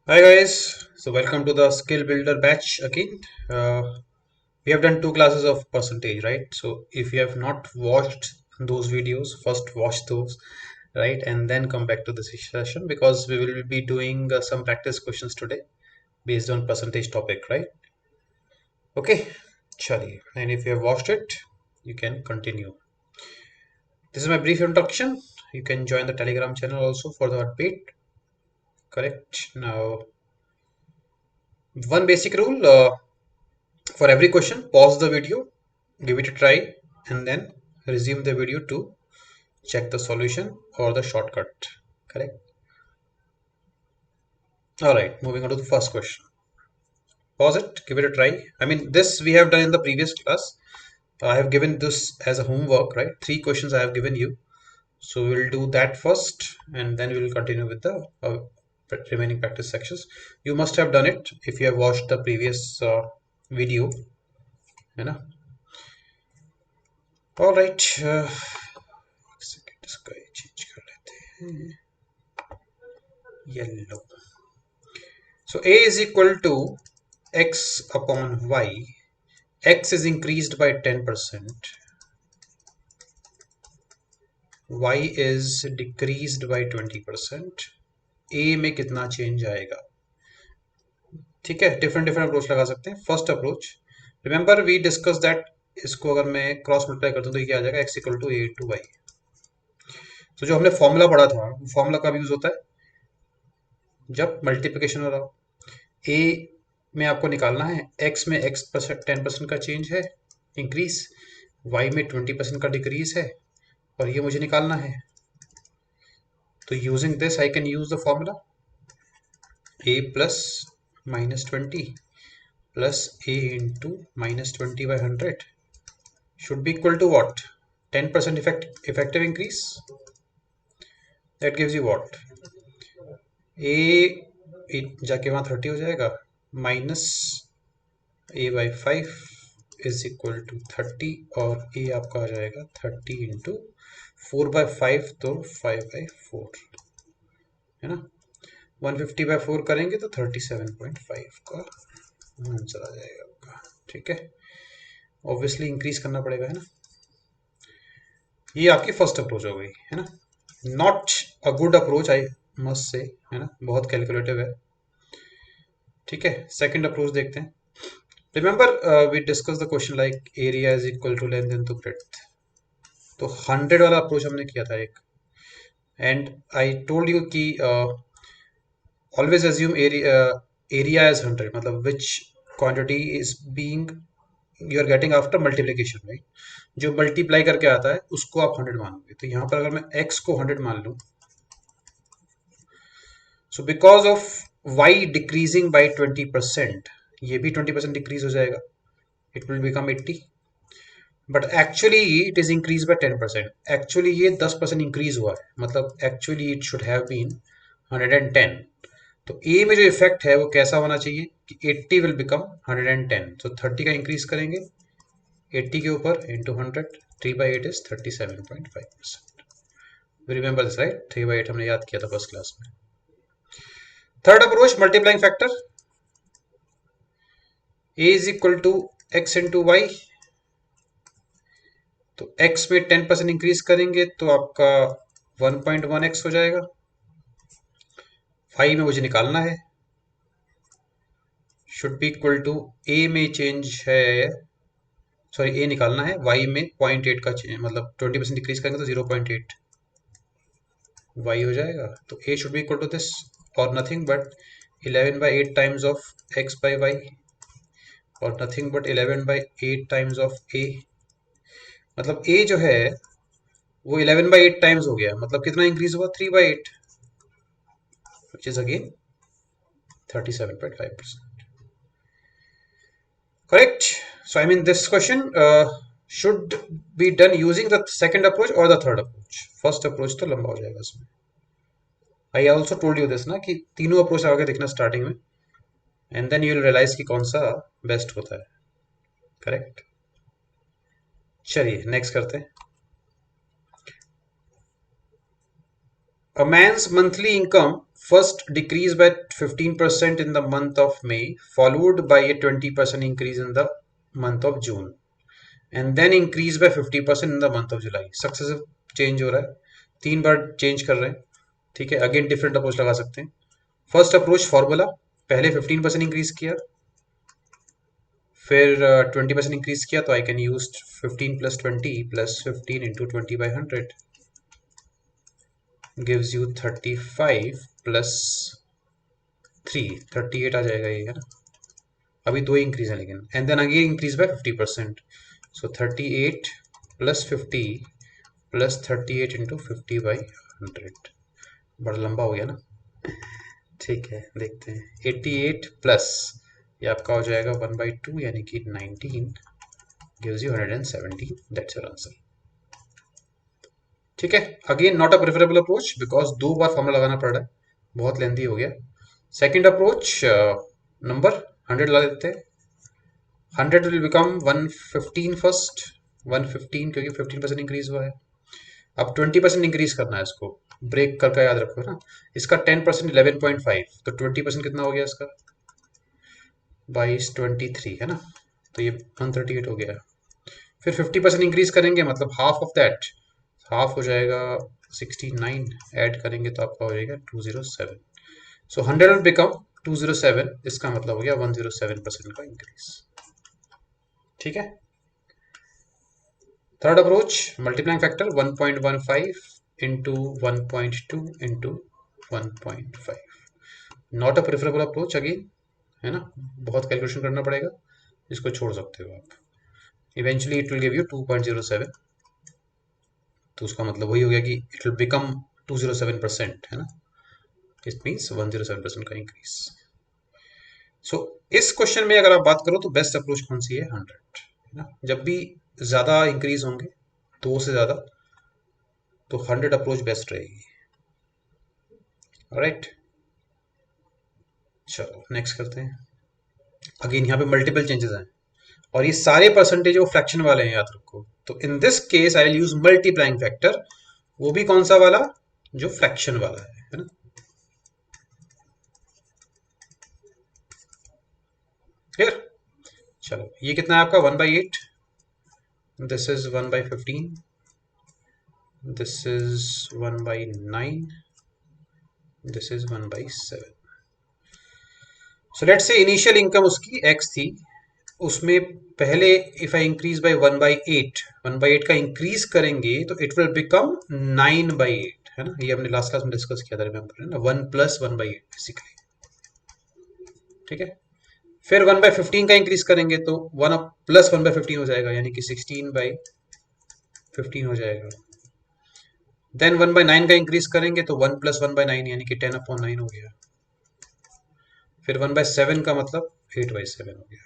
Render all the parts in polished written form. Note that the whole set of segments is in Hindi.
Hi guys, so welcome to the Skill Builder batch again. We have done two classes of percentage, right? So if you have not watched those videos, first watch those, right? And then come back to this session because we will be doing some practice questions today based on percentage topic, right? Okay, chali. And if you have watched it, you can continue. This is my brief introduction. You can join the Telegram channel also for the update. Correct. Now, one basic rule. For every question, pause the video, give it a try, and then resume the video to check the solution or the shortcut. Correct? Alright, moving on to the first question. Pause it, give it a try. I mean, this we have done in the previous class. I have given this as a homework, right? Three questions I have given you. So we'll do that first, and then we will continue with the remaining practice sections. You must have done it if you have watched the previous video. You know? Alright. एक सेकंड इसका ये चेंज कर लेते हैं yellow. So a is equal to x upon y. X is increased by 10%. Y is decreased by 20%. a में कितना चेंज आएगा? ठीक है, डिफरेंट डिफरेंट अप्रोच लगा सकते हैं. First approach, remember we discuss that, इसको अगर मैं क्रॉस मल्टीप्लाई करता हूँ तो ये क्या आ जाएगा? x equal to a to y. तो जो हमने फॉर्मूला पढ़ा था, फॉर्मूला कब यूज होता है? जब मल्टीप्लिकेशन हो रहा हो. ए में आपको निकालना है, x में x 10% का चेंज है, इंक्रीज, y में 20% का डिक्रीज है, और ये मुझे निकालना है. तो using this I can use the formula a plus -20 plus a into -20/100 should be equal to what? 10% effective increase. That gives you what? a जाके वहां 30 हो जाएगा, minus a/5 is equal to 30, और a आपका आ जाएगा 30 इंटू 4/5, तो 5/4 है ना. 150/4 करेंगे तो 37.5 का आंसर आ जाएगा आपका. ठीक है, ऑब्वियसली इंक्रीज करना पड़ेगा, है ना. ये आपकी फर्स्ट अप्रोच हो गई, है ना. Not a good approach, I must say, है ना, बहुत कैलकुलेटिव है. ठीक है, सेकंड अप्रोच देखते हैं. Remember we discuss the question like area is equal to length into breadth. तो 100 वाला अप्रोच हमने किया था एक, एंड आई टोल्ड यू कि always assume area as 100, मतलब which quantity is being you are getting after multiplication, right? जो मल्टीप्लाई करके आता है उसको आप 100 मानोगे. तो यहाँ पर अगर मैं x को 100 मान लूं, so because of y decreasing by 20%, ये भी 20% डिक्रीज हो जाएगा, it will become 80. But actually it is increase by 10%. Actually ये 10% इंक्रीज हुआ है, मतलब actually it should have been 110. तो ए में जो इफेक्ट है वो कैसा होना चाहिए कि 80 विल बिकम 110. तो 30 का इंक्रीज करेंगे 80 के ऊपर into 100, 3/8 is 37.5%. Remember this, right? 3/8 हमने याद किया था फर्स्ट क्लास में. Third approach, multiplying factor. A is equal to x into y. तो x में 10% इंक्रीज करेंगे तो आपका 1.1x हो जाएगा. फाइव में मुझे निकालना है, should be equal to a में चेंज है, सॉरी a निकालना है, y में 0.8 का चेंज, मतलब 20% डिक्रीज करेंगे तो 0.8 y हो जाएगा. तो a should be equal to this, और nothing but 11/8 times of x by y, और nothing but 11/8 times of a. मतलब a जो है वो 11/8 टाइम्स हो गया, मतलब कितना इंक्रीज हुआ? 3/8, which is again 37.5%. Correct. So I mean this question should be done using the second approach or the third approach. First approach तो लंबा हो जाएगा इसमें. I also told you this ना कि तीनों अप्रोच आगे देखना स्टार्टिंग में, and then you will realise कि कौन सा बेस्ट होता है. करेक्ट. चलिए नेक्स्ट करते हैं. A man's monthly income first decreased by 15% in the month of May, followed by a 20% increase in the month of June, and then increased by 50% in the month of July. Successive change हो रहा है, 3 बार चेंज कर रहे हैं, ठीक है. अगेन डिफरेंट अप्रोच लगा सकते हैं. फर्स्ट अप्रोच फॉर्मूला, पहले 15% इंक्रीज किया, फिर 20% इंक्रीज किया, तो I can use 15 plus 20 plus 15 into 20/100 gives you 35 plus 3 38 आ जाएगा ये, है ना. अभी 2 इंक्रीज है लेकिन, and then again increase by 50%. So 38 plus 50 plus 38 into 50/100. बड़ा लंबा हो गया ना. ठीक है, देखते हैं. 88 प्लस ये आपका हो जाएगा 1/2 यानी कि 19 gives you 117. That's your answer. ठीक है. Again not a preferable approach because 2 bar formula लगाना पड़ रहा है, बहुत लेंथी हो गया. सेकेंड अप्रोच, नंबर 100 ला देते हैं. 100 विल बिकम 115 फर्स्ट, 115 क्योंकि 15% इंक्रीज हुआ है. अब 20% इंक्रीज करना है इसको, ब्रेक करके याद रखो ना. इसका 10% 11.5, तो 20% कितना हो गया इसका 22 23, है ना. तो ये 138 हो गया. फिर 50% इंक्रीज करेंगे, मतलब हाफ ऑफ दैट, हाफ हो जाएगा 69, ऐड करेंगे तो आपका हो जाएगा 207. सो 100 विल बिकम 207, इसका मतलब हो गया 107% का इंक्रीज. ठीक है. Third approach, multiplying factor 1.15 into 1.2 into 1.5. Not a preferable approach again, है ना. बहुत कैलकुलेशन करना पड़ेगा, इसको छोड़ सकते हो आप. Eventually it will give you 2.07, तो उसका मतलब वही हो गया कि इट विल बिकम 207%, है ना. इट मीन्स 107% का इंक्रीज. सो इस क्वेश्चन में अगर आप बात करो तो बेस्ट अप्रोच कौन सी है, 100, है ना. जब भी ज्यादा इंक्रीज होंगे 2 से ज्यादा, तो 100 अप्रोच बेस्ट रहेगी. राइट, चलो नेक्स्ट करते हैं. अगेन यहाँ पे मल्टीपल चेंजेस हैं और ये सारे परसेंटेज वो फ्रैक्शन वाले हैं, याद रखो. तो in this case I will use multiplying factor, वो भी कौन सा वाला, जो फ्रैक्शन वाला है ना. क्लियर. चलो ये कितना है आपका 1/8, this is 1/15, this is 1/9, this is 1/7. So let's say initial income उसकी x थी, उसमें पहले इफ आई इंक्रीज बाय 1/8 का इंक्रीज करेंगे तो इट विल बिकम 9/8, है ना. ये हमने लास्ट क्लास में डिस्कस किया था, रिमेंबर, है ना. 1 + 1/8 बेसिकली. ठीक है. फिर 1/15 का इंक्रीज करेंगे तो 1 + 1/15 हो जाएगा, यानी कि 16/15 हो जाएगा. देन 1/9 का इंक्रीज करेंगे तो 1 + 1/9 यानी कि 10/9 हो गया. फिर 1/7 का मतलब 8/7 हो गया.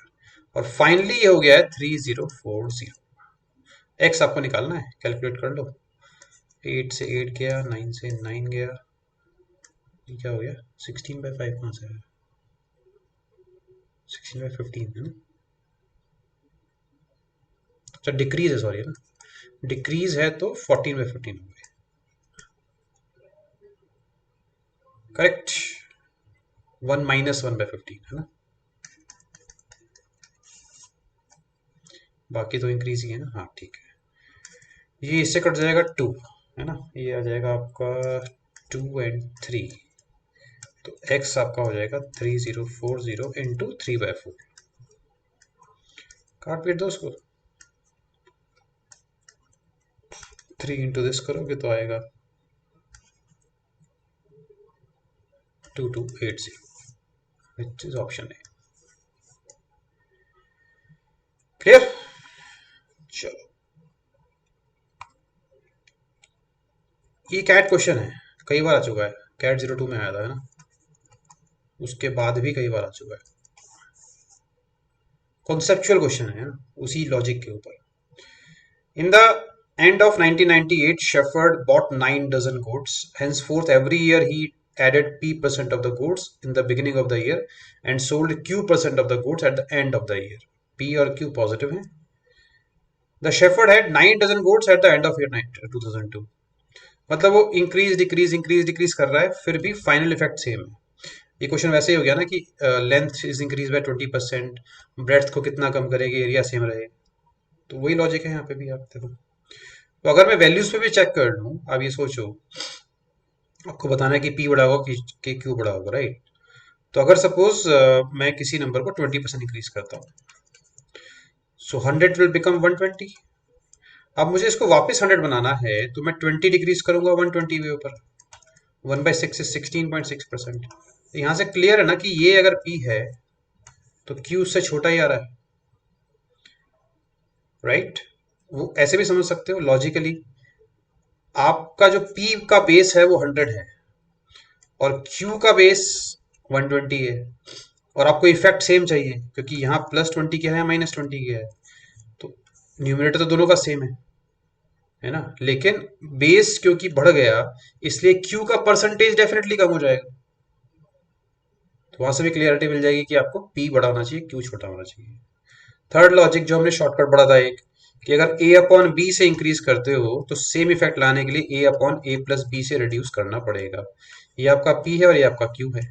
और फाइनली ये हो गया है 3040. एक्स आपको निकालना है, कैलकुलेट कर लो. 8 से 8 गया, 9 से 9 गया, ये क्या हो गया 16/5 कहाँ से आया, 16/15, है ना. अच्छा डिक्रीज है, सॉरी, है ना. डिक्रीज है तो 14/15 हो गया. करेक्ट. 1 - 1/15, है ना. बाकी तो इंक्रीज ही है ना. हाँ ठीक है. ये इससे कट जाएगा 2, है ना. ये आ जाएगा आपका 2 and 3, तो x आपका हो जाएगा 3040 इंटू 3/4. काट पीट दो उसको, 3 इंटू दिस करोगे तो आएगा 2280, which is option A. Clear. चलो ये कैट क्वेश्चन है, कई बार आ चुका है. कैट 02 में आया था, है ना. उसके बाद भी कई बार आ चुका है. कॉन्सेप्चुअल क्वेश्चन है ना, उसी लॉजिक के ऊपर. In the end of 1998, Shepherd bought 9 dozen goats. Henceforth, every year he added P% of the goats in the beginning of the year and sold Q% of the goats at the end of the year. P और Q positive हैं. The Shepherd had 9 dozen goats at the end of year 2002. मतलब वो इंक्रीज डिक्रीज कर रहा है, फिर भी फाइनल इफेक्ट सेम है। ये क्वेश्चन वैसे ही हो गया ना कि length is increase bye 20%, breadth को कितना कम करेगी, एरिया सेम रहे। तो वही लॉजिक है यहाँ पे भी, आप देखो। तो अगर मैं वैल्यूज पे भी चेक कर लूँ, आप ये सोचो, आपको बताना है कि पी बड़ा होगा कि क्यू बड़ा होगा, राइट। तो अगर सपोज मैं किसी नंबर को 20% इंक्रीज करता हूँ, सो 100 विल बिकम 120। अब मुझे इसको वापस 100 बनाना है, तो मैं 20 डिक्रीज करूंगा 120 के ऊपर। 1/6 इज 16.6%। यहाँ से क्लियर है ना कि ये अगर पी है तो क्यू उससे छोटा ही आ रहा है, राइट। वो ऐसे भी समझ सकते हो लॉजिकली। आपका जो पी का बेस है वो 100 है, और क्यू का बेस 120 है, और आपको इफेक्ट सेम चाहिए क्योंकि यहाँ +20 क्या है, -20 क्या है। तो न्यूमरेटर तो दोनों का सेम है ना, लेकिन बेस क्योंकि बढ़ गया, इसलिए क्यू का परसेंटेज डेफिनेटली कम हो जाएगा। तो वहां से भी क्लियरिटी मिल जाएगी कि आपको पी बड़ा होना चाहिए, क्यू छोटा होना चाहिए। थर्ड लॉजिक जो हमने शॉर्टकट पढ़ा था एक, कि अगर ए अपॉन बी से इंक्रीज करते हो तो सेम इफेक्ट लाने के लिए ए अपॉन ए प्लस बी से रिड्यूस करना पड़ेगा। ये आपका पी है और ये आपका क्यू है।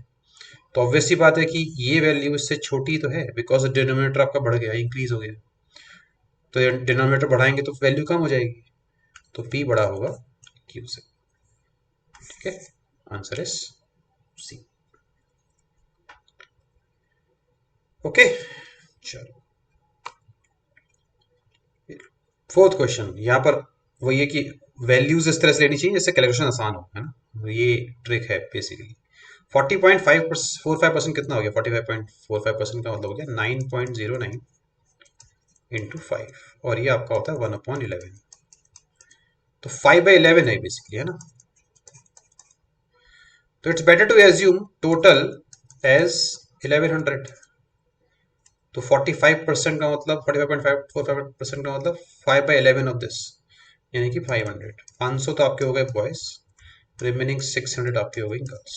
तो ऑब्वियस सी बात है कि ये वैल्यू इससे छोटी तो है, बिकॉज डिनोमिनेटर आपका बढ़ गया, इंक्रीज हो गया। तो डिनोमिनेटर बढ़ाएंगे तो वैल्यू कम हो जाएगी, तो पी बड़ा होगा क्यू से। ठीक है, आंसर इज सी। ओके, चलो फोर्थ क्वेश्चन। यहाँ पर वही है कि वैल्यूज इस तरह से लेनी चाहिए जिससे कैलकुलेशन आसान हो, है ना। ये ट्रिक है बेसिकली। 40.45% कितना हो गया, 45.45% का मतलब हो गया 9.09 इंटू 5, और ये आपका होता है 1/11। तो 5/11 है बेसिकली, है ना। तो it's better to assume total as 1100। तो 45% का मतलब 45.45% का मतलब 5/11 ऑफ दिस, यानी कि 500। 500 तो आपके हो गए बॉयज, रिमेनिंग 600 आपके हो गई girls.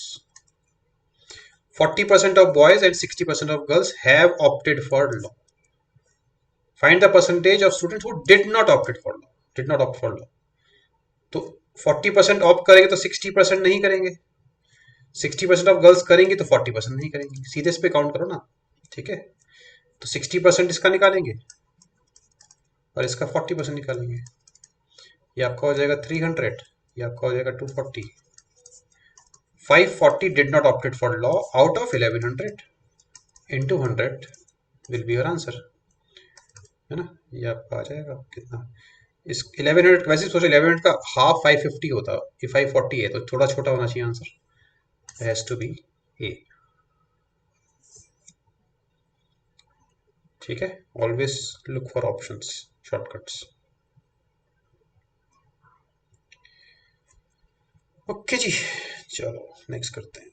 40% of boys and 60% of girls have opted for law. Find the percentage of students who did not opted for law. Did not opt for law. तो 40% ऑप्ट करेंगे तो 60% नहीं करेंगे, 60% ऑफ गर्ल्स करेंगी तो 40% नहीं करेंगी। सीधे इस पे काउंट करो ना, ठीक है। तो 60% इसका निकालेंगे और इसका 40% निकालेंगे। ये आपका हो जाएगा 300, ये आपका हो जाएगा 240। 540 did not opted for law out of 1100 into 100 will be your answer, है ना। ये आपका आ जाएगा कितना, इस 1100 वैसे सोचो 1100 का हाफ 550 होता, ये 540 है तो थोड़ा छोटा होना चाहिए answer, has to be A. ठीक है, always look for options, shortcuts. Okay जी, चलो नेक्स्ट करते हैं।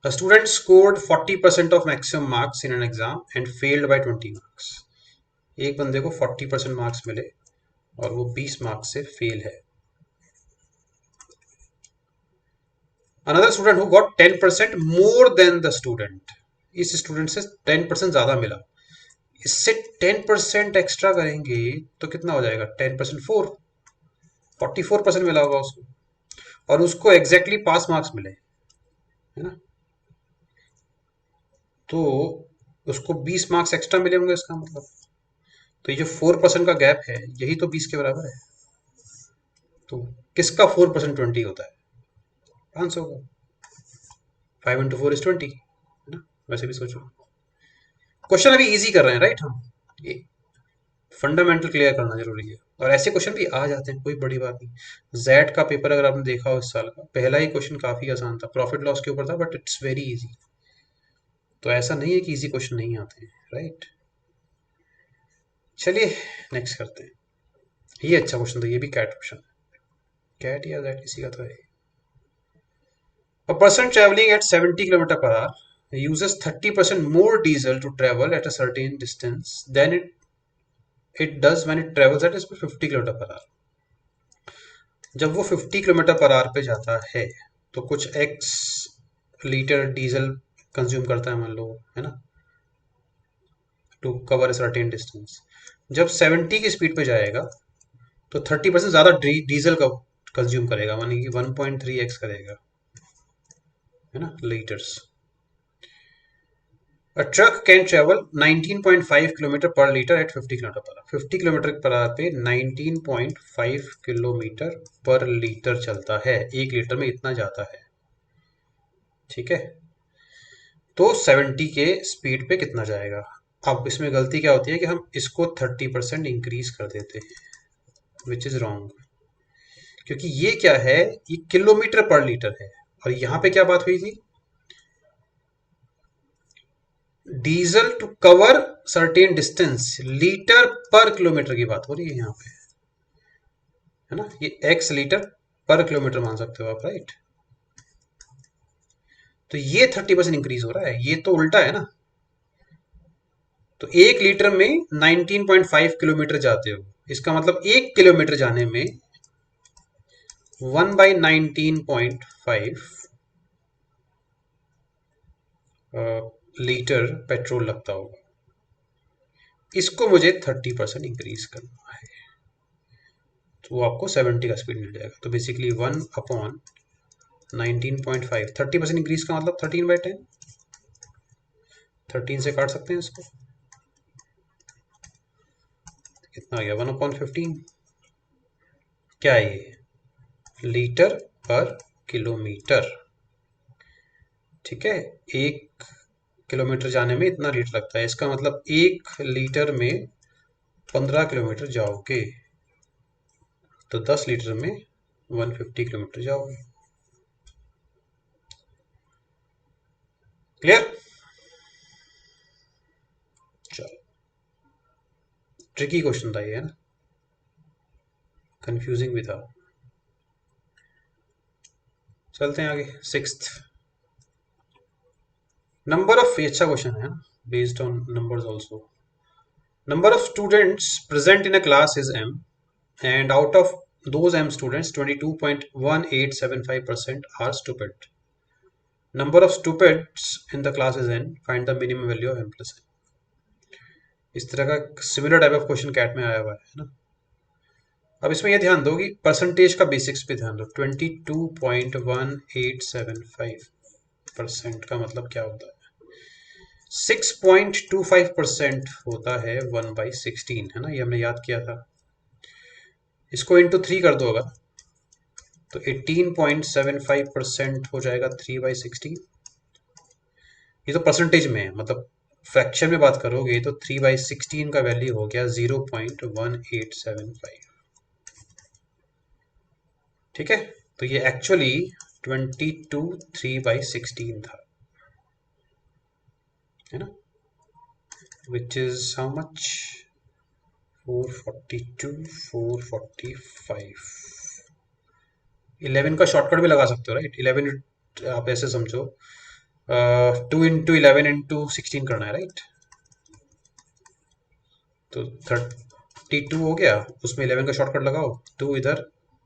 A student scored 40% of maximum marks in an exam and failed by 20 marks। एक बंदे को 40% मार्क्स मिले और वो 20 मार्क्स से फेल है। Another student who got 10% more than the student, इस स्टूडेंट से 10% ज्यादा मिला, इससे 10% एक्स्ट्रा करेंगे तो कितना हो जाएगा, 10% 44% मिला होगा उसको, और उसको एग्जैक्टली पास मार्क्स मिले, है ना। तो उसको 20 मार्क्स एक्स्ट्रा मिले होंगे इसका मतलब। तो ये जो 4% का गैप है यही तो 20 के बराबर है। तो किसका 4% 20 होता है, 500 का। 5 × 4 = 20, है ना। वैसे भी सोचो, क्वेश्चन अभी इजी कर रहे हैं, राइट। हम ये फंडामेंटल क्लियर करना जरूरी है, और ऐसे क्वेश्चन भी आ जाते हैं, कोई बड़ी बात नहीं। जेड का पेपर अगर आपने देखा हो इस साल का, पहला ही क्वेश्चन काफी आसान था, प्रॉफिट लॉस के ऊपर था, बट इट्स वेरी इजी। तो ऐसा नहीं है कि इजी क्वेश्चन नहीं आते हैं, राइट। चलिए नेक्स्ट करते हैं। ये अच्छा क्वेश्चन था, ये भी कैट क्वेश्चन, कैट या जेड किसी का तो है। A person traveling at 70 km/h uses 30% more diesel to travel at a certain distance than it does when it travels at 50 km/h। जब वो 50 km/h पे जाता है तो कुछ x लीटर डीजल कंज्यूम करता है, मान लो, है ना, टू कवर सर्टेन डिस्टेंस। जब 70 की स्पीड पे जाएगा तो 30% ज़्यादा डीजल का कंज्यूम करेगा, यानी कि 1.3x करेगा, है ना, litres. A truck can travel 19.5 kilometre per litre at 50 kilometre per hour. 50 kilometre per hour पे 19.5 किलोमीटर पर लीटर चलता है, 1 लीटर में इतना जाता है, ठीक है। तो 70 के स्पीड पे कितना जाएगा। अब इसमें गलती क्या होती है कि हम इसको 30% इंक्रीज कर देते हैं, विच इज रॉन्ग, क्योंकि ये क्या है, ये किलोमीटर पर लीटर है, और यहाँ पे क्या बात हुई थी, diesel to cover certain distance, litre per kilometre की बात हो रही है यहाँ पे, है ना। ये एक्स लीटर पर किलोमीटर मान सकते हो आप, राइट। तो ये 30% इंक्रीज हो रहा है, ये तो उल्टा है ना। तो 1 लीटर में 19.5 किलोमीटर जाते हो, इसका मतलब 1 किलोमीटर जाने में 1/19.5 लीटर पेट्रोल लगता होगा। इसको मुझे 30% इंक्रीज करना है, तो वो आपको 70 का स्पीड मिल जाएगा। तो बेसिकली 1/19.5, 30% इंक्रीज का मतलब 13/10, 13 से काट सकते हैं इसको, कितना आ गया, 1/15। क्या है ये, लीटर पर किलोमीटर, ठीक है। 1 किलोमीटर जाने में इतना लीटर लगता है, इसका मतलब 1 लीटर में 15 किलोमीटर जाओगे, तो 10 लीटर में 150 किलोमीटर जाओगे। क्लियर। चलो, ट्रिकी क्वेश्चन था ये, है ना, कंफ्यूजिंग भी था। चलते हैं आगे, सिक्स्थ। नंबर ऑफ, ये अच्छा क्वेश्चन है ना, based on numbers also. Number of students present in a class is m, and out of those m students 22.1875% are stupid. Number of stupids in the class is n, find the minimum value of m plus n. इस तरह का similar type of question CAT में आया हुआ है ना। अब इसमें यह ध्यान दो कि परसेंटेज का बेसिक्स पे ध्यान दो। 22.1875% का मतलब क्या होता है, 6.25% होता है 1/16, है ना, ये हमने याद किया था। इसको इंटू 3 कर दो अगर, तो 18.75% हो जाएगा 3/16। ये तो परसेंटेज में है, मतलब फ्रैक्शन में बात करोगे तो 3/16 का वैल्यू हो गया 0.1875, ठीक है। तो ये एक्चुअली 3/16 था, है ना, विच इज हाउ मच, 442, 445। 11 का शॉर्टकट भी लगा सकते हो, राइट। 11 आप ऐसे समझो, 2 into 11 into 16 करना है, राइट। तो 32 हो गया, उसमें 11 का शॉर्टकट लगाओ, 2 इधर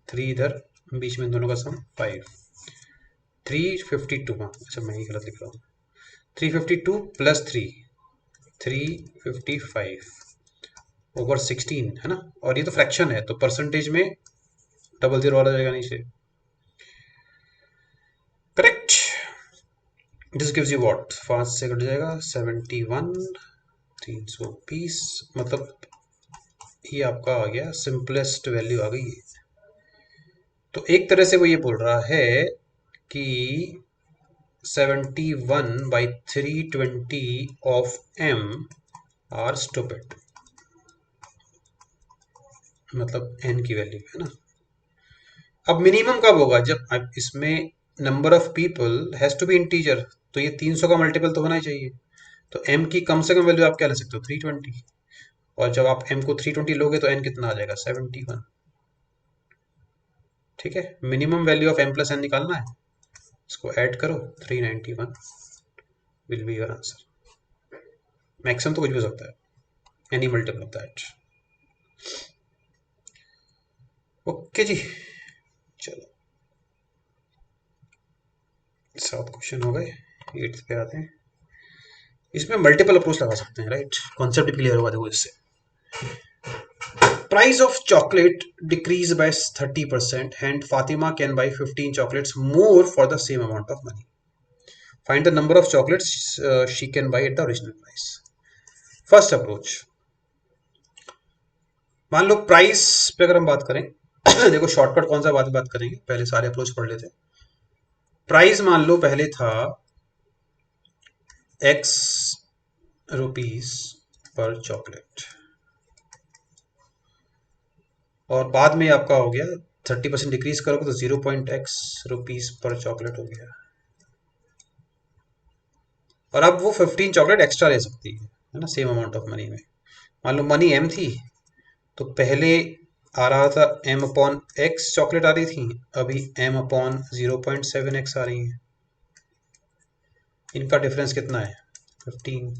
3 इधर, बीच में दोनों का सम 5, 352। हाँ अच्छा, मैं ही गलत लिख रहा हूँ, 352 प्लस 3, 355/16, है ना। और ये तो फ्रैक्शन है, तो परसेंटेज में डबल जीरो वाला जाएगा नीचे, correct. This gives you what, 5 से कट जाएगा 71, 320, मतलब ये आपका आ गया, सिंपलेस्ट वैल्यू आ गई है। तो एक तरह से वो ये बोल रहा है कि 71/320 ऑफ m आर स्टूपिड, मतलब n की वैल्यू, है ना। अब मिनिमम कब होगा, जब अब इसमें number of people has to be integer, तो ये 300 का मल्टीपल तो होना ही चाहिए। तो m की कम से कम वैल्यू आप क्या ले सकते हो, 320, और जब आप m को 320 लोगे तो n कितना आ जाएगा, 71, ठीक है। Minimum value of m plus n निकालना है, इसको ऐड करो, 391 will be your answer. Maximum तो कुछ भी हो सकता है, any multiple of that. Okay जी, चलो 7 क्वेश्चन हो गए, 8th पे आते हैं। इसमें मल्टीपल अप्रोच लगा सकते हैं, राइट, कॉन्सेप्ट क्लियर होगा देखो इससे। price of chocolate decreased by 30%, and Fatima can buy 15 chocolates more for the same amount of money. Find the number of chocolates she can buy at the original price. First approach, मान लो प्राइस पे अगर हम बात करें देखो शॉर्टकट कौन सा बात करेंगे, पहले सारे अप्रोच पढ़ लेते हैं। प्राइस मान लो पहले था x रुपीस पर चॉकलेट, और बाद में आपका हो गया 30% डिक्रीज करोगे तो 0.x रुपीस पर चॉकलेट हो गया, और अब वो 15 चॉकलेट एक्स्ट्रा ले सकती है ना, सेम अमाउंट ऑफ मनी में। मान लो मनी m थी, तो पहले आ रहा था m अपॉन x चॉकलेट आ रही थी, अभी m अपॉन 0.7x आ रही है। इनका डिफरेंस कितना है 15,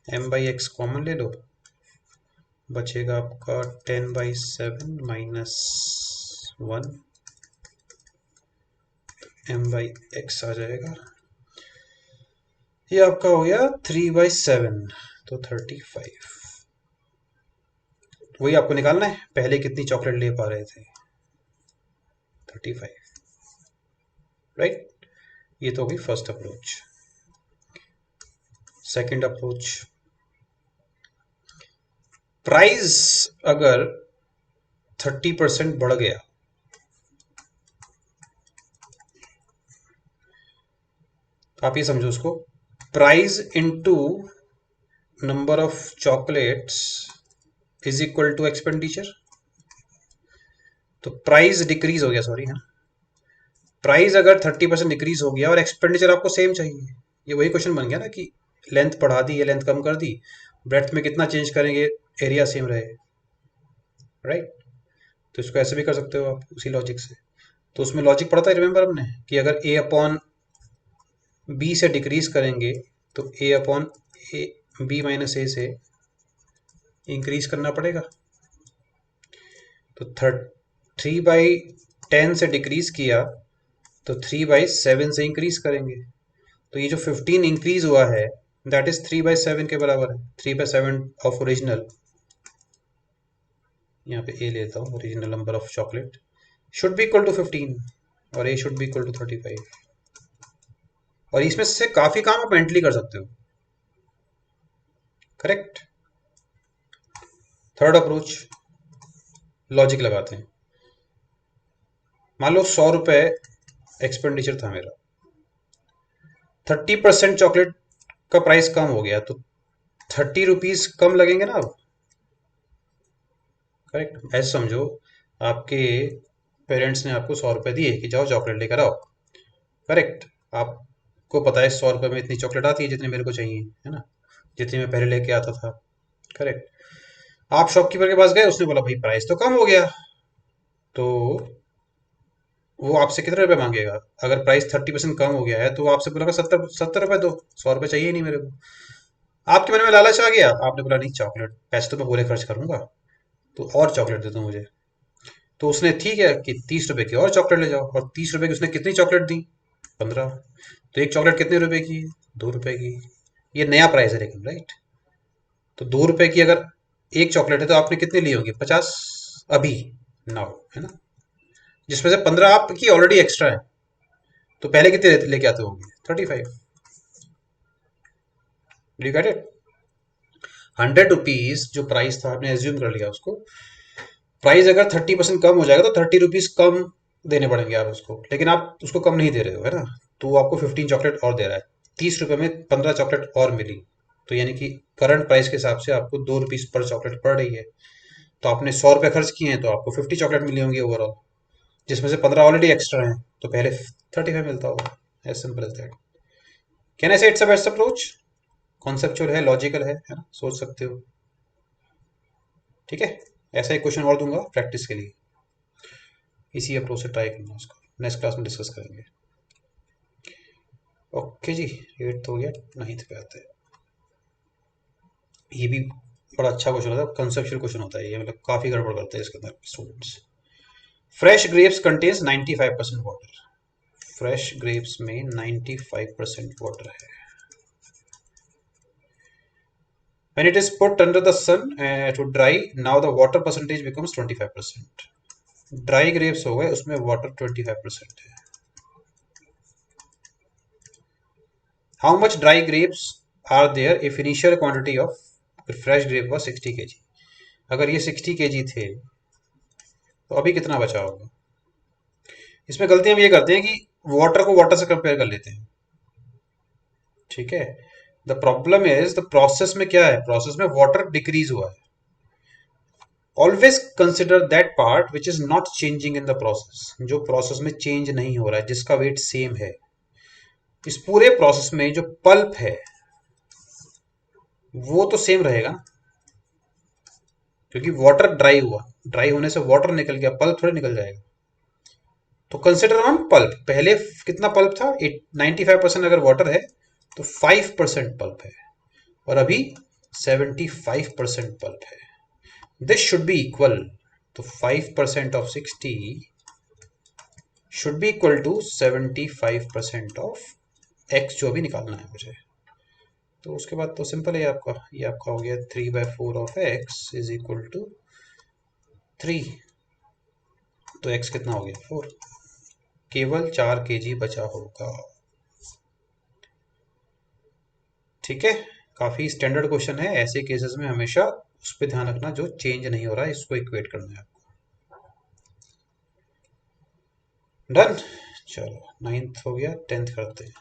m/x कॉमन ले लो, बचेगा आपका 10/7 माइनस 1, m/x आ जाएगा, ये आपका हो गया 3/7, तो 35। वही आपको निकालना है, पहले कितनी चॉकलेट ले पा रहे थे 35, राइट। ये तो होगी first approach. Second approach, price अगर 30% बढ़ गया, आप ये समझो उसको, price into number of chocolates is equal to expenditure. तो प्राइस डिक्रीज हो गया, सॉरी है ना, प्राइस अगर 30% डिक्रीज हो गया और एक्सपेंडिचर आपको सेम चाहिए, ये वही क्वेश्चन बन गया ना कि लेंथ बढ़ा दी या लेंथ कम कर दी, ब्रेड्थ में कितना चेंज करेंगे एरिया सेम रहे, राइट। तो इसको ऐसे भी कर सकते हो आप उसी लॉजिक से। तो उसमें लॉजिक पढ़ा था रिमेंबर हमने कि अगर a अपॉन बी से डिक्रीज करेंगे तो a अपॉन बी माइनस ए से इंक्रीज करना पड़ेगा। तो 3/10 से डिक्रीज किया तो 3/7 से इंक्रीज करेंगे, तो ये जो 15 इंक्रीज हुआ है दैट इज 3/7 के बराबर है। 3/7 ऑफ ओरिजिनल, यहाँ पे ए लेता हूँ, original number of chocolate should be equal to 15 और a should be equal to 35, और इसमें से काफी काम आप मेंटली कर सकते हो, करेक्ट। थर्ड अप्रोच, लॉजिक लगाते हैं। मान लो 100 रुपए एक्सपेंडिचर था मेरा, 30% चॉकलेट का प्राइस कम हो गया तो 30 रुपीज कम लगेंगे ना अब, करेक्ट। ऐसे समझो आपके पेरेंट्स ने आपको 100 रुपए दिए कि जाओ चॉकलेट लेकर आओ, करेक्ट। आपको पता है 100 रुपए में इतनी चॉकलेट आती है जितनी मेरे को चाहिए, है ना, जितनी मैं पहले लेके आता था, करेक्ट। आप शॉपकीपर के पास गए, उसने बोला भाई प्राइस तो कम हो गया, तो वो आपसे कितने रुपए मांगेगा? अगर प्राइस 30% कम हो गया है तो वो आपसे बोलेगा 70 रुपए दो, 100 रुपए चाहिए ही नहीं मेरे को। आपके मन में लालच आ गया, आपने बोला नहीं चॉकलेट पैसे तो मैं पूरे खर्च करूंगा, तो और चॉकलेट दे दो मुझे। तो उसने ठीक है कि 30 रुपए की और चॉकलेट ले जाओ, और 30 रुपए की उसने कितनी चॉकलेट दी 15, तो एक चॉकलेट कितने रुपए की? 2 रुपए की। ये नया प्राइस है लेकिन, राइट। तो 2 रुपए की अगर एक चॉकलेट है तो आपने कितने लिए होंगे? 50 अभी, नाउ, है ना, जिसमें से 15 आपकी ऑलरेडी एक्स्ट्रा है। तो पहले कितने लेके आते होंगे? 35। You get it? 100 रुपीज जो प्राइस था आपने एज्यूम कर लिया उसको, प्राइस अगर 30% कम हो जाएगा तो 30 रुपीज कम देने पड़ेंगे आप उसको, लेकिन आप उसको कम नहीं दे रहे हो, है ना, तो वो आपको 15 चॉकलेट और दे रहा है, 30 रुपए में 15 चॉकलेट और मिली, तो यानी कि करंट प्राइस के हिसाब से आपको 2 रुपीज पर चॉकलेट पड़ रही है। तो आपने 100 रुपए खर्च किए हैं तो आपको 50 चॉकलेट मिली होंगी ओवरऑल, जिसमें से 15 ऑलरेडी एक्स्ट्रा है, तो पहले 35 मिलता होगा। As simple as that. Can I say it's a best approach? Conceptual है, लॉजिकल है ना, सोच सकते हो, ठीक है। ऐसा एक क्वेश्चन और दूंगा प्रैक्टिस के लिए, इसी अप्रोच से ट्राई करना, उसको नेक्स्ट क्लास में डिस्कस करेंगे। ओके जी, 8th हो गया, 9th पे आते हैं। ये भी बड़ा अच्छा क्वेश्चन होता है, कंसेप्चुअल क्वेश्चन होता है ये, मतलब काफी गड़बड़ करते हैं इसके अंदर students. Fresh grapes contains 95% water, fresh grapes में 95% वाटर है। When it is put under the sun to dry, now the water percentage becomes 25%. Dry grapes हो गए, उसमें वाटर 25% है. How much dry grapes are there if initial quantity of fresh grape was 60 kg. अगर ये 60 kg थे तो अभी कितना बचा होगा. इसमें गलती हम ये करते हैं कि वाटर को वाटर से कंपेयर कर लेते हैं. ठीक है. The problem is the process में क्या है, प्रोसेस में वाटर डिक्रीज हुआ है. Always consider that part which is not changing in the process, जो प्रोसेस में चेंज नहीं हो रहा है, जिसका वेट सेम है. इस पूरे प्रोसेस में जो पल्प है वो तो सेम रहेगा, क्योंकि वाटर ड्राई हुआ, ड्राई होने से वाटर निकल गया, पल्प थोड़े निकल जाएगा. तो कंसिडर ऑन पल्प. पहले कितना पल्प था, 95% अगर वाटर है तो 5% पल्प है, और अभी 75% पल्प है. दिस शुड बी इक्वल, तो 5% of 60 should be equal to 75% of x, जो अभी निकालना है मुझे. तो उसके बाद तो सिंपल है आपका, ये आपका हो गया 3/4 of x is equal to 3. तो x कितना हो गया 4. केवल 4 kg बचा होगा. ठीक है. काफी स्टैंडर्ड क्वेश्चन है. ऐसे केसेस में हमेशा उस पर ध्यान रखना जो चेंज नहीं हो रहा है, इसको इक्वेट करना है आपको. डन. चलो 9th हो गया, 10th करते हैं.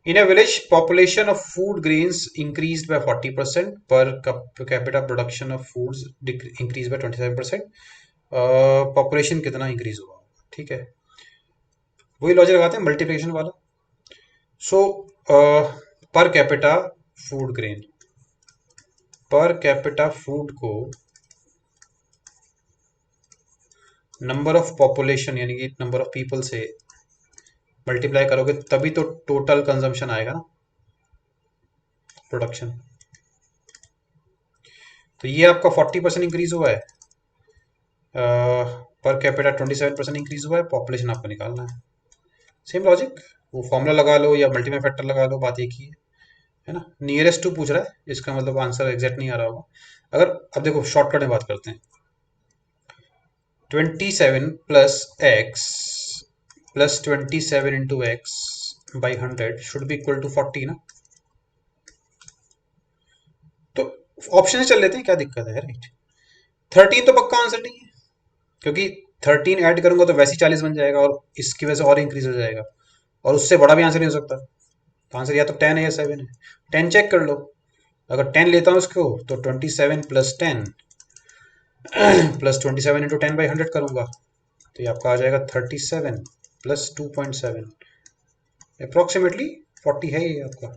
In a village, population of food grains increased by 40%, per capita production of foods increased by 27%. Population कितना इंक्रीज हुआ. ठीक है, वही लॉजिक लगाते हैं मल्टीप्लिकेशन वाला. So per capita food grain, per capita food को नंबर ऑफ पॉपुलेशन यानी कि नंबर ऑफ पीपल से मल्टीप्लाई करोगे तभी तो टोटल कंजम्पशन आएगा ना, प्रोडक्शन. तो ये आपका 40% इंक्रीज हुआ है, पर कैपिटा 27% इंक्रीज हुआ है, पॉपुलेशन आपको निकालना है. सेम लॉजिक, वो फॉर्मूला लगा लो या मल्टीप्लाई फैक्टर लगा लो, बात एक ही है ना. नियरेस्ट टू पूछ रहा है, इसका मतलब आंसर एग्जैक्ट नहीं आ रहा होगा. अगर अब देखो शॉर्टकट में बात करते हैं, 27 plus x plus 27 into x by 100 should be equal to 40 ना. तो ऑप्शन से चल लेते हैं, क्या दिक्कत है. राइट. 13 तो पक्का आंसर नहीं है, क्योंकि 13 ऐड करूंगा तो वैसे 40 बन जाएगा, और इसकी वजह से और इंक्रीज हो जाएगा, और उससे बड़ा भी आंसर नहीं हो सकता. तो आंसर या तो 10 है या 7 है. 10 चेक कर लो. अगर 10 लेता हूँ उसको तो 27 प्लस 10 प्लस 27 इंटू 10/100 करूंगा, तो ये आपका आ जाएगा 37 प्लस 2.7, अप्रोक्सीमेटली 40 है ये आपका.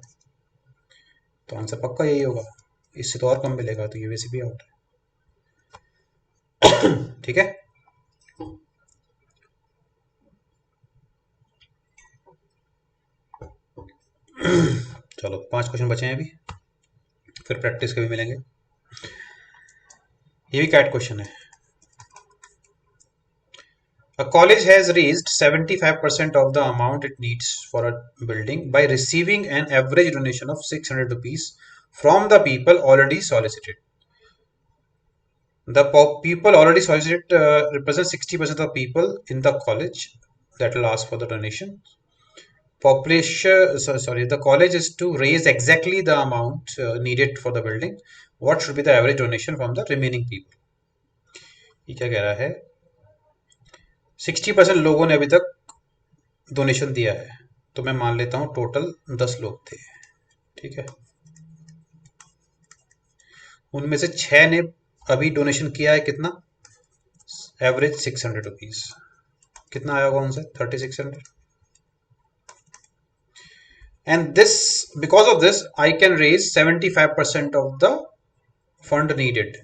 तो आंसर पक्का यही होगा, इससे तो और कम मिलेगा, तो ये वैसे भी आउट है. ठीक है. चलो 5 क्वेश्चन बचे हैं अभी, फिर प्रैक्टिस के भी मिलेंगे. ये भी कैट क्वेश्चन है. A college has raised 75% of the amount it needs for a building by receiving an average donation of 600 rupees from the people already solicited. The people already solicited represent 60% of the people in the college that will ask for the donation. The college is to raise exactly the amount needed for the building. What should be the average donation from the remaining people? ये क्या कह रहा है, 60% लोगों ने अभी तक डोनेशन दिया है, तो मैं मान लेता हूं टोटल 10 लोग थे. ठीक है. उनमें से 6 ने अभी डोनेशन किया है, कितना, एवरेज 600 रुपीज. कितना आया होगा उनसे, 3600. And this, because of this, I can raise 75% of the fund needed.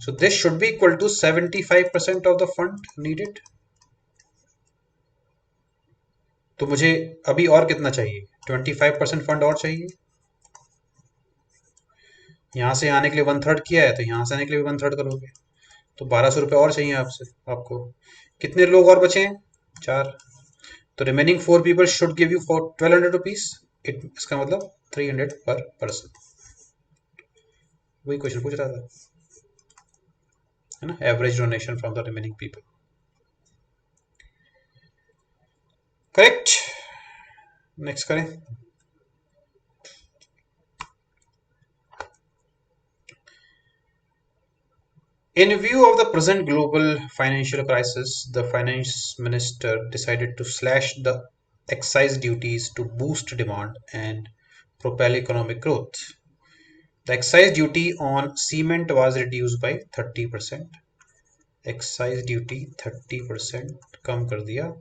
So this should be equal to 75% of the fund needed. तो मुझे अभी और कितना चाहिए, 25% फंड और चाहिए. यहां से आने के लिए 1/3 किया है, तो यहां से आने के लिए भी 1/3 करोगे, तो 1200 रुपये और चाहिए आपसे. आपको कितने लोग और बचे हैं, 4. तो remaining 4 people should give you for 1200 rupees. इसका मतलब 300 पर पर्सन. वही क्वेश्चन पूछ रहा था, है ना, average donation from the remaining people. Correct. Next करें। In view of the present global financial crisis, the finance minister decided to slash the excise duties to boost demand and propel economic growth. The excise duty on cement was reduced by 30%. Excise duty 30% कम कर दिया.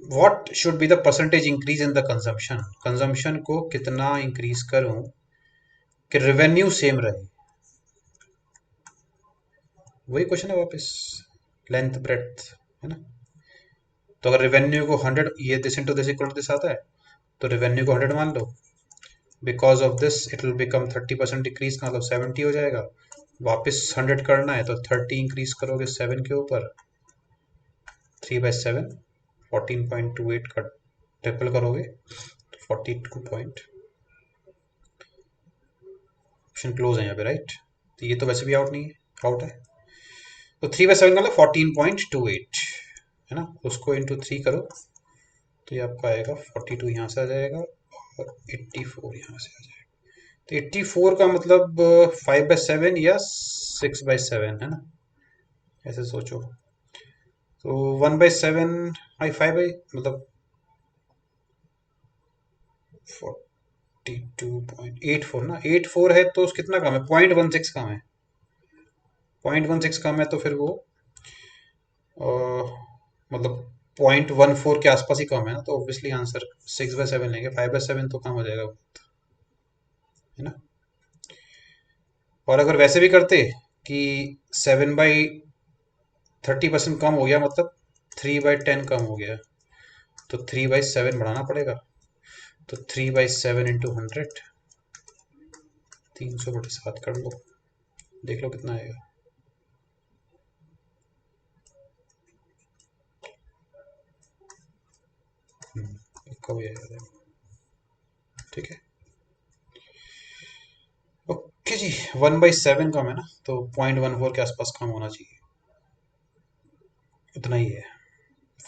What should be the percentage increase in the consumption? Consumption को कितना increase करूं कि revenue same रहे? वही क्वेश्चन है वापस, लेंथ ब्रेड्थ, है ना। तो अगर रेवेन्यू को 100, ये this into this equal to this आता है, तो रेवेन्यू को 100 मान लो। Because of this it will become 30% decrease का मतलब 70 हो जाएगा। वापस 100 करना है तो 30 इंक्रीज करोगे 7 के ऊपर, 3/7 14.28 का ट्रिपल करोगे तो 42 पॉइंट। ऑप्शन क्लोज है यहाँ पे, राइट। तो ये तो वैसे भी आउट नहीं है, आउट है। तो 3/7 का मतलब 14.28 है ना, उसको इंटू 3 करो तो ये आपका आएगा 42 यहाँ से आ जाएगा और 84 यहाँ से आ जाएगा। तो 84 का मतलब 5/7 या 6/7 है ना, ऐसे सोचो। तो 1/7 5 मतलब 42.84 ना, 84 है तो कितना कम है, 0.16 कम है। 0.16 कम है तो फिर वो मतलब 0.14 के आसपास ही कम है ना, तो ऑब्वियसली आंसर 6/7 लेंगे। 5/7 तो कम हो जाएगा, है ना। और अगर वैसे भी करते कि 7/30% कम हो गया मतलब 3/10 कम हो गया, तो 3/7 बढ़ाना पड़ेगा। तो 3/7 इंटू 100, 300/7 कर लो, देख लो कितना आएगा। पक्का हो जाएगा, ठीक है। ओके जी, 1/7 कम है ना, तो 0.14 के आसपास कम होना चाहिए, उतना ही है।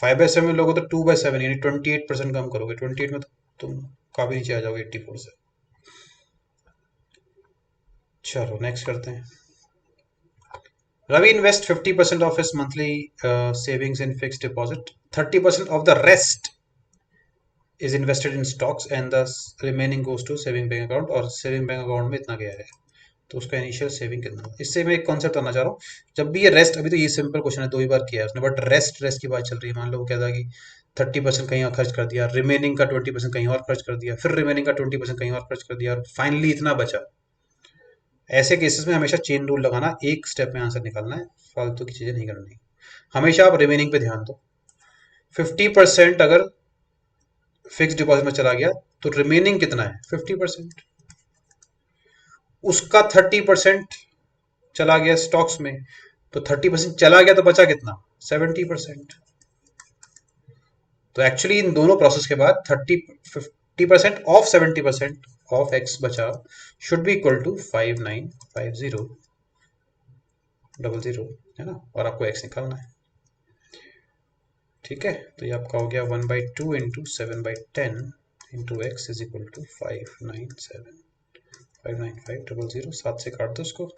5/7 लोगों तो 2/7 यानी 28% कम करोगे, 28 में तो तुम काफी नीचे आ जाओगे 84 से। चलो नेक्स्ट करते हैं। Ravi invests 50% of his monthly savings in fixed deposit. 30% of the rest is invested in stocks and the remaining goes to saving bank account, और saving bank account में इतना गया है तो उसका इनिशियल सेविंग कितना। इससे मैं एक कॉन्सेप्ट आना चाह रहा हूँ, जब भी ये रेस्ट, अभी तो ये सिंपल क्वेश्चन है, 2 ही बार किया है उसने, बट रेस्ट रेस्ट की बात चल रही है। मान लो वो कहता है कि 30% कहीं और खर्च कर दिया, रिमेनिंग का 20% कहीं और खर्च कर दिया, फिर रिमेनिंग का 20% कहीं और खर्च कर दिया और फाइनली इतना बचा। ऐसे केसेस में हमेशा चेन रूल लगाना, एक स्टेप में आंसर निकालना है, फालतू की चीजें नहीं करनी। हमेशा आप रिमेनिंग पे ध्यान दो। 50% अगर फिक्स डिपॉजिट में चला गया तो रिमेनिंग कितना है, 50%। उसका 30% चला गया स्टॉक्स में, तो 30% चला गया तो बचा कितना, 70%। तो एक्चुअली इन दोनों प्रोसेस के बाद 50% ऑफ 70% ऑफ एक्स बचा शुड बी इक्वल टू 595000, है ना, और आपको एक्स निकालना है, ठीक है। तो ये आपका हो गया 1/2 into 7/10 into x is equal to 595000। 7 से काट दो इसको,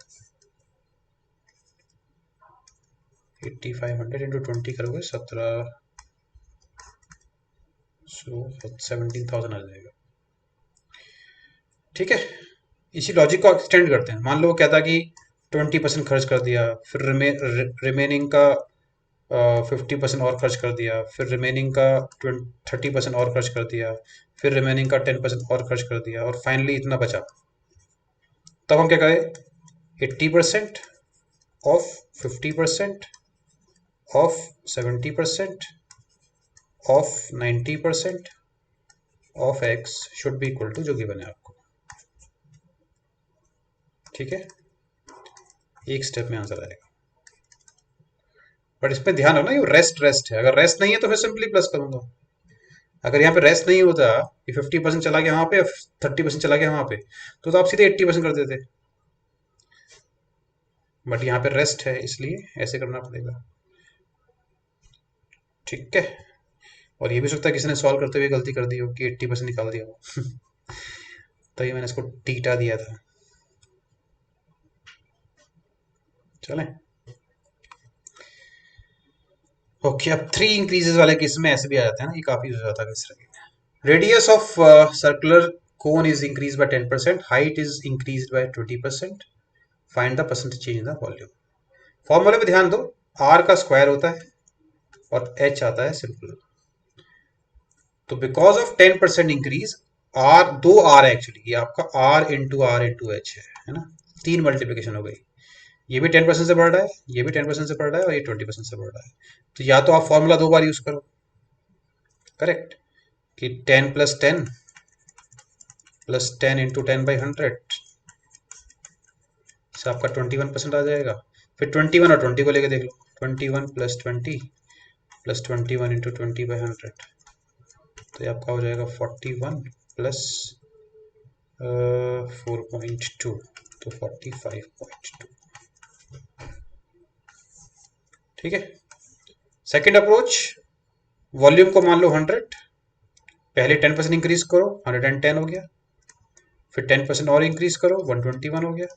8500 इंटू 20 करोगे 17,000 आ जाएगा, ठीक है। इसी लॉजिक को एक्सटेंड करते हैं। मान लो वो कहता कि 20% खर्च कर दिया, फिर रिमेनिंग का 50% और खर्च कर दिया, फिर रिमेनिंग का 30% और खर्च कर दिया, फिर रिमेनिंग का 10% और खर्च कर दिया और फाइनली इतना बचा। तब हम क्या करें, 80% off 50% off 70% off 90% off x should be equal to जो गिवन है आपको, ठीक है। एक स्टेप में आंसर आएगा, बट इसमें ध्यान रखना ये रेस्ट रेस्ट है। अगर रेस्ट नहीं है तो फिर सिंपली प्लस करूंगा, अगर यहाँ पे रेस्ट नहीं होता कि 50% चला गया वहां पे, 30% चला गया वहां पे, तो आप सीधे 80% कर देते। बट यहाँ पे रेस्ट है, इसलिए ऐसे करना पड़ेगा। ठीक है। और ये भी हो सकता है किसी ने सॉल्व करते हुए गलती कर दी हो कि 80% निकाल दिया हो। तभी मैंने इसको टीटा दिया था। चलें। ओके, अब 3 इंक्रीजेस वाले केस में ऐसे भी आ जाते हैं ना, ये काफी यूज हो जाता है इस तरह। Radius of circular cone is increased by 10%, height is increased by 20%, find the percentage change in the volume। फॉर्मूले पे ध्यान दो, r का स्क्वायर होता है और h आता है सिंपल। तो बिकॉज ऑफ 10% इंक्रीज, r दो r है एक्चुअली, ये आपका r इंटू h है ना, 3 मल्टीप्लीकेशन हो गई। ये भी 10% से बढ़ रहा है, ये भी 10% से बढ़ रहा है और ये 20% से बढ़ रहा है। तो या तो आप फॉर्मूला 2 बार यूज करो, करेक्ट, कि 10 प्लस 10 प्लस 10 इंटू 10/100 से आपका 21% आ जाएगा। फिर 21 और 20 को लेके देख लो, 21 प्लस 20 प्लस 21 इंटू 20/100, तो ये आपका हो जाएगा 41 प्लस 4.2, तो 45.2। ठीक है। सेकेंड अप्रोच, वॉल्यूम को मान लो 100, पहले 10% इंक्रीज करो, 110 हो गया। फिर 10% और इंक्रीज करो, 121 हो गया।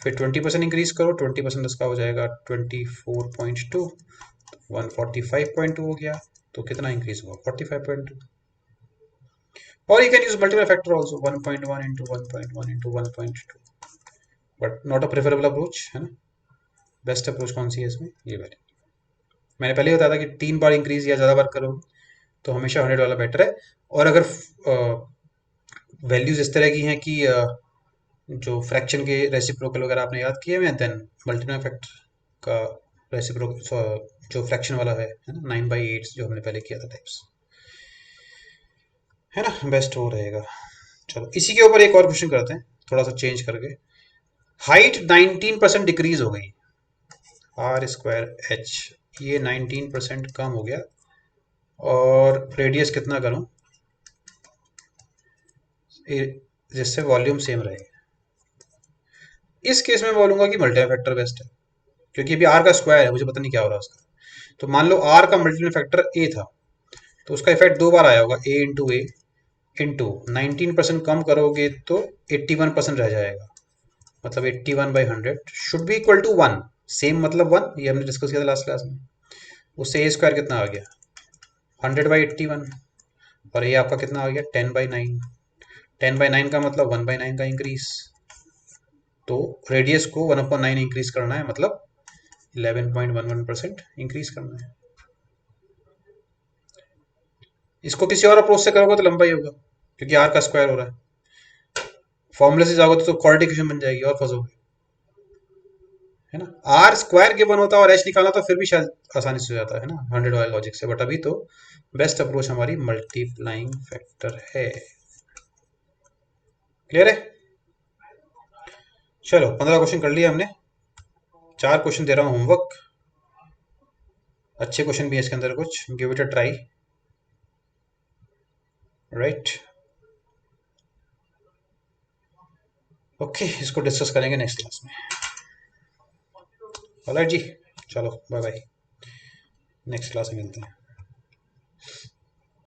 फिर 20% इंक्रीज करो, 20% इसका हो जाएगा 24.2, 145.2 हो गया। तो कितना इंक्रीज हुआ, 45.2। और you can use multiple factor also, 1.1 into 1.1 into 1.2, but not a preferable approach, है ना। बेस्ट अप्रोच कौन सी है इसमें, ये वाली। मैंने पहले बताया था कि 3 बार इंक्रीज या ज़्यादा बार करो तो हमेशा 100 वाला बेटर है। और अगर वैल्यूज इस तरह की हैं कि जो फ्रैक्शन के रेसिप्रोकल वगैरह आपने याद किए हुए, देन मल्टीपल फैक्टर का रेसिप्रोकल जो फ्रैक्शन वाला है ना, 9/8 जो हमने पहले किया था टाइप्स, है ना, बेस्ट वो रहेगा। चलो इसी के ऊपर एक और क्वेश्चन करते हैं, थोड़ा सा चेंज करके। हाइट 19% डिक्रीज हो गई, आर स्क्वायर एच, ये 19% कम हो गया, और रेडियस कितना करूं जिससे वॉल्यूम सेम रहे। इस केस में बोलूंगा कि मल्टीपल फैक्टर बेस्ट है, क्योंकि अभी आर का स्क्वायर है, मुझे पता नहीं क्या हो रहा है उसका। तो मान लो आर का मल्टीपल फैक्टर ए था, तो उसका इफेक्ट 2 बार आया होगा, ए इंटू 19% कम करोगे तो 81% रह जाएगा। मतलब 81/100 should be equal to 1, same मतलब 1, ये हमने डिस्कस किया था लास्ट क्लास में। उससे ए स्क्वायर कितना आ गया, 100/81, और ये आपका कितना आ गया, 10/9। 10/9 का मतलब 1/9 का इंक्रीज, तो रेडियस को 1/9 इंक्रीज करना है, मतलब 11.11% इंक्रीज करना है। इसको किसी और अप्रोच से करोगे तो लंबा ही होगा, क्योंकि आर का स्क्वायर हो रहा है। फॉर्मूले से जाओगे तो क्वाड्रेटिक इक्वेशन बन जाएगी और फंसोगे, है ना। आर स्क्वायर गिवन होता है और एच निकालना तो फिर भी शायद आसानी से हो जाता है ना 100 वाले लॉजिक से, बट अभी तो बेस्ट अप्रोच हमारी मल्टीप्लाइंग फैक्टर है। क्लियर है। चलो 15 क्वेश्चन कर लिए हमने, 4 क्वेश्चन दे रहा हूँ होमवर्क, अच्छे क्वेश्चन भी है इसके अंदर कुछ, give it a try, right. Okay, इसको डिस्कस करेंगे नेक्स्ट क्लास में। ऑलराइट जी, चलो बाय बाय, नेक्स्ट क्लास में मिलते हैं।